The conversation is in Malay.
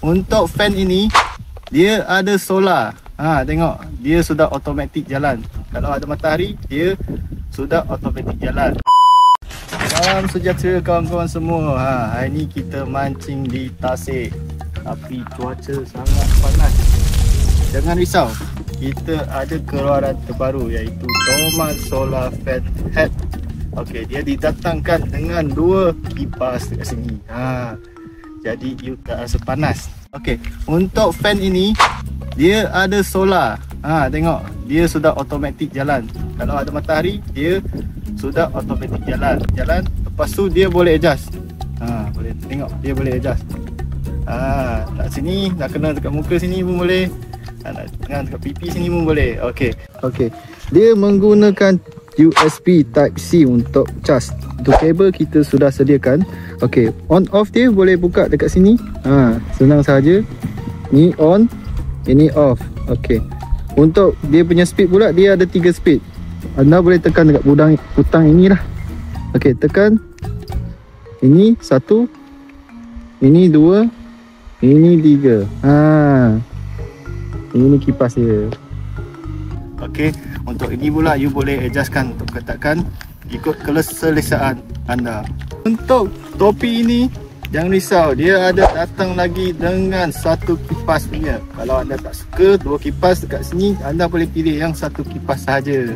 untuk fan ini dia ada solar. Tengok, dia sudah automatik jalan. Kalau ada matahari, dia sudah automatik jalan. Salam sejahtera kawan-kawan semua. Hari ni kita mancing di tasik, tapi cuaca sangat panas. Jangan risau, kita ada keluaran terbaru iaitu Thomann Solar Fan Head. Okey, dia didatangkan dengan 2 kipas dekat sini. Jadi you tak rasa panas. Okey, untuk fan ini dia ada solar. Tengok, dia sudah automatik jalan. Kalau ada matahari, dia sudah automatik jalan. Lepas tu dia boleh adjust. Boleh tengok, dia boleh adjust. Nak sini, nak kena dekat muka sini pun boleh. Nak kena dekat pipi sini pun boleh. Okey. Dia menggunakan USB Type C untuk cas. Untuk kabel kita sudah sediakan. Okey, on off dia boleh buka dekat sini. Senang saja. Ni on, ini off. Okey. Untuk dia punya speed pula, dia ada 3 speed. Anda boleh tekan dekat butang inilah. Okey, tekan. Ini 1, ini 2, ini 3. Ini kipas dia. Okey, untuk ini pula you boleh adjustkan untuk ketatkan ikut keselesaan anda. Untuk topi ini jangan risau, dia ada datang lagi dengan 1 kipas punya. Kalau anda tak suka 2 kipas dekat sini, anda boleh pilih yang 1 kipas sahaja.